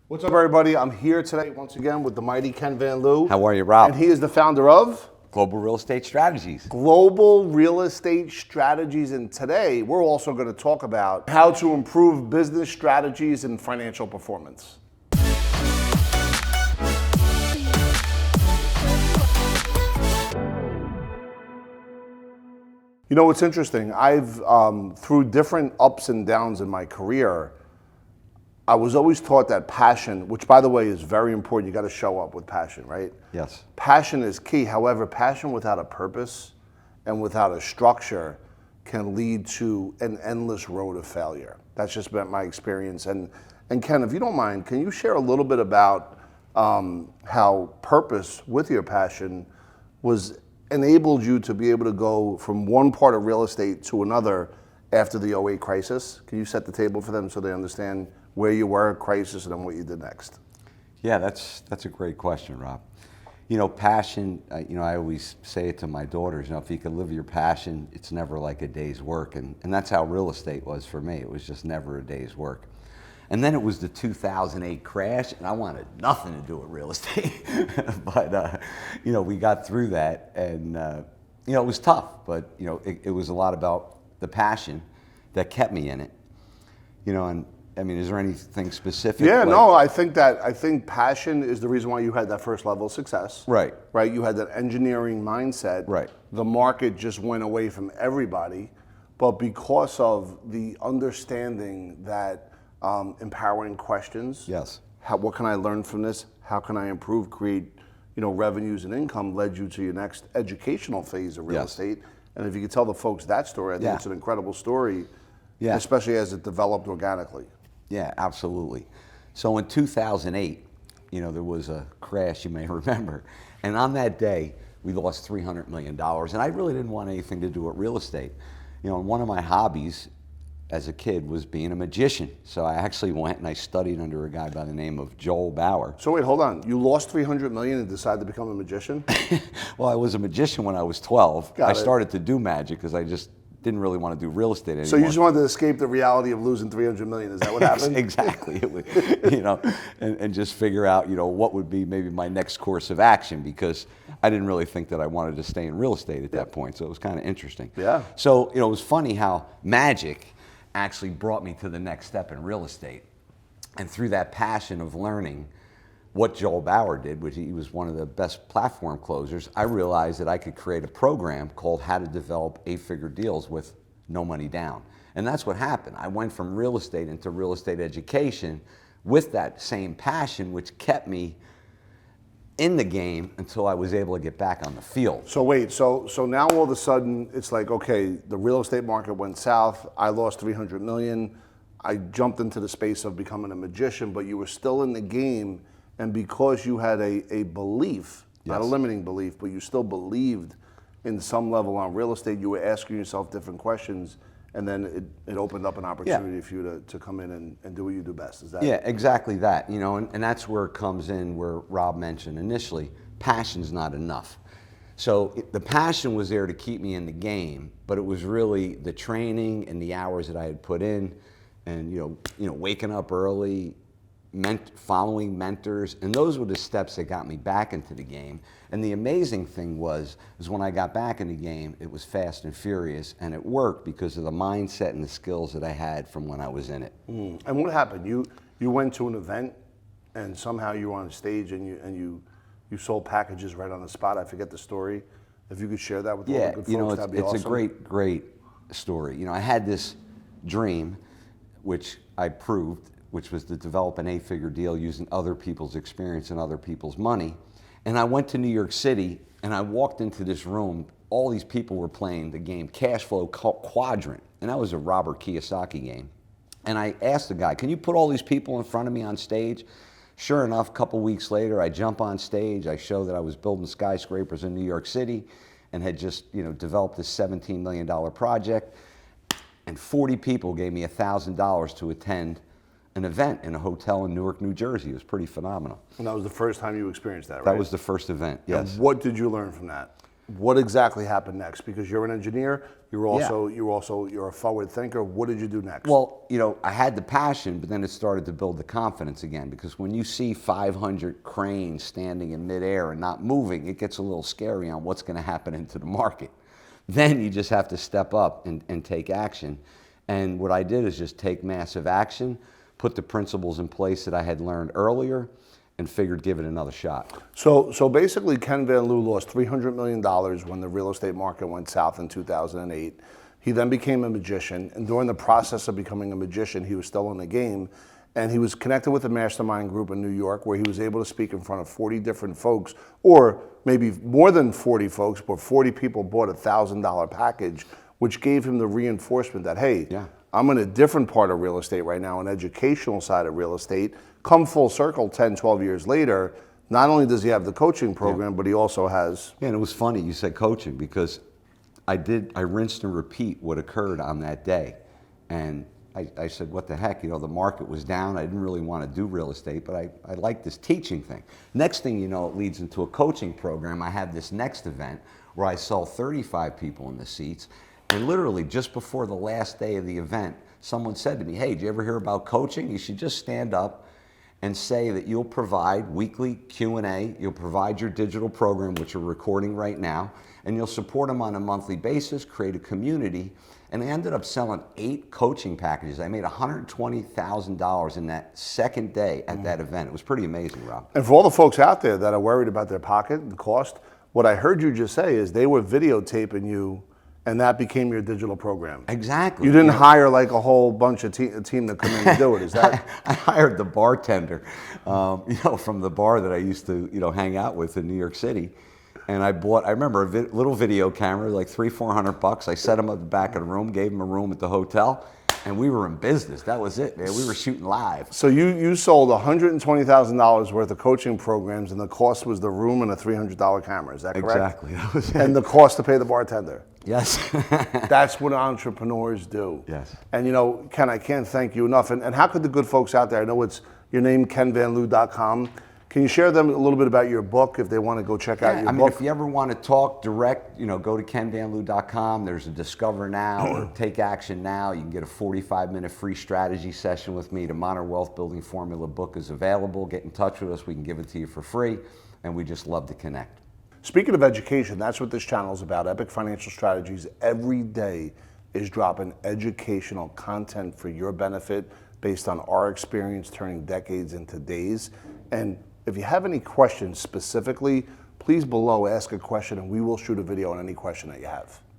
What's up, everybody? I'm here today once again with the mighty Ken Van Liew. How are you, Rob? And he is the founder of Global Real Estate Strategies. Global Real Estate Strategies. And today we're also going to talk about how to improve business strategies and financial performance. You know, what's interesting, I've, through different ups and downs in my career, I was always taught that passion, which by the way is very important, you got to show up with passion, right? Yes. Passion is key. However, passion without a purpose and without a structure can lead to an endless road of failure. That's just been my experience. And Ken, if you don't mind, can you share a little bit about how purpose with your passion was enabled you to be able to go from one part of real estate to another after the '08 crisis? Can you set the table for them so they understand where you were at crisis and then what you did next? Yeah, that's a great question, Rob. You know, passion, I always say it to my daughters, if you can live your passion, it's never like a day's work. And that's how real estate was for me. It was just never a day's work. And then it was the 2008 crash, and I wanted nothing to do with real estate. But, we got through that, and, it was tough. But, it was a lot about the passion that kept me in it. Is there anything specific? Yeah, no, I think passion is the reason why you had that first level of success. Right. Right, you had that engineering mindset. Right. The market just went away from everybody, but because of the understanding that empowering questions. Yes. What can I learn from this? How can I improve, create, revenues and income led you to your next educational phase of real estate. And if you could tell the folks that story, I think it's an incredible story, especially as it developed organically. Yeah, absolutely. So in 2008, there was a crash, you may remember. And on that day, we lost $300 million. And I really didn't want anything to do with real estate. And one of my hobbies as a kid was being a magician. So I actually went and I studied under a guy by the name of Joel Barr. So wait, hold on. You lost $300 million and decided to become a magician? Well, I was a magician when I was 12. I started to do magic because I just didn't really want to do real estate anymore. So you just wanted to escape the reality of losing $300 million. Is that what happened? Exactly. It was, and just figure out, what would be maybe my next course of action, because I didn't really think that I wanted to stay in real estate at that point. So it was kind of interesting. Yeah. So, it was funny how magic actually brought me to the next step in real estate. And through that passion of learning what Joel Bauer did, which he was one of the best platform closers, I realized that I could create a program called How to Develop 8-Figure Deals with No Money Down. And that's what happened. I went from real estate into real estate education with that same passion, which kept me in the game until I was able to get back on the field. So wait, so now all of a sudden it's like, okay, the real estate market went south, I lost $300 million, I jumped into the space of becoming a magician, but you were still in the game, and because you had a belief, not a limiting belief, but you still believed in some level on real estate, you were asking yourself different questions, and then it opened up an opportunity for you to come in and do what you do best. Is that? Yeah, exactly that. And that's where it comes in, where Rob mentioned initially, passion's not enough. So the passion was there to keep me in the game, but it was really the training and the hours that I had put in, and waking up early, following mentors, and those were the steps that got me back into the game. And the amazing thing was when I got back in the game, it was fast and furious, and it worked because of the mindset and the skills that I had from when I was in it. And what happened? You went to an event, and somehow you were on stage, and you sold packages right on the spot. I forget the story. If you could share that with all the good folks, that'd be awesome. It's a great story. I had this dream, which I proved, which was to develop an 8-figure deal using other people's experience and other people's money. And I went to New York City, and I walked into this room. All these people were playing the game Cash Flow Quadrant, and that was a Robert Kiyosaki game. And I asked the guy, can you put all these people in front of me on stage? Sure enough, a couple weeks later, I jump on stage. I show that I was building skyscrapers in New York City and had just developed this $17 million project. And 40 people gave me $1,000 to attend an event in a hotel in Newark, New Jersey. It was pretty phenomenal. And that was the first time you experienced that, right? That was the first event, yes. And what did you learn from that? What exactly happened next? Because you're an engineer, you're a forward thinker. What did you do next? Well, I had the passion, but then it started to build the confidence again, because when you see 500 cranes standing in midair and not moving, it gets a little scary on what's going to happen into the market. Then you just have to step up and take action. And what I did is just take massive action, put the principles in place that I had learned earlier, and figured give it another shot. So basically, Ken Van Liew lost $300 million when the real estate market went south in 2008. He then became a magician, and during the process of becoming a magician, he was still in the game, and he was connected with a mastermind group in New York where he was able to speak in front of 40 different folks, or maybe more than 40 folks, but 40 people bought a $1,000 package, which gave him the reinforcement that, hey, I'm in a different part of real estate right now, an educational side of real estate. Come full circle 10, 12 years later, not only does he have the coaching program, but he also has... Yeah, and it was funny you said coaching, because I rinsed and repeat what occurred on that day. And I said, what the heck, the market was down. I didn't really want to do real estate, but I liked this teaching thing. Next thing you know, it leads into a coaching program. I have this next event where I saw 35 people in the seats. And literally just before the last day of the event, someone said to me, hey, did you ever hear about coaching? You should just stand up and say that you'll provide weekly Q&A, you'll provide your digital program, which you're recording right now, and you'll support them on a monthly basis, create a community. And I ended up selling 8 coaching packages. I made $120,000 in that second day at that event. It was pretty amazing, Rob. And for all the folks out there that are worried about their pocket and cost, what I heard you just say is they were videotaping you, and that became your digital program. Exactly. You didn't hire like a whole bunch of team to come in and do it. Is that? I hired the bartender, from the bar that I used to, hang out with in New York City. And I remember a little video camera, like $300-400. I set him at the back of the room, gave him a room at the hotel, and we were in business. That was it, man. We were shooting live. So you sold $120,000 worth of coaching programs, and the cost was the room and a $300 camera. Is that correct? Exactly. That was it. And the cost to pay the bartender. Yes. That's what entrepreneurs do. Yes. And Ken, I can't thank you enough. And how could the good folks out there, I know it's your name, kenvanliew.com. Can you share them a little bit about your book if they want to go check out your book? If you ever want to talk direct, go to kenvanliew.com. There's a Discover Now or Take Action Now. You can get a 45-minute free strategy session with me. The Modern Wealth Building Formula book is available. Get in touch with us. We can give it to you for free, and we just love to connect. Speaking of education, that's what this channel is about. Epic Financial Strategies every day is dropping educational content for your benefit based on our experience turning decades into days. And if you have any questions specifically, please below ask a question and we will shoot a video on any question that you have.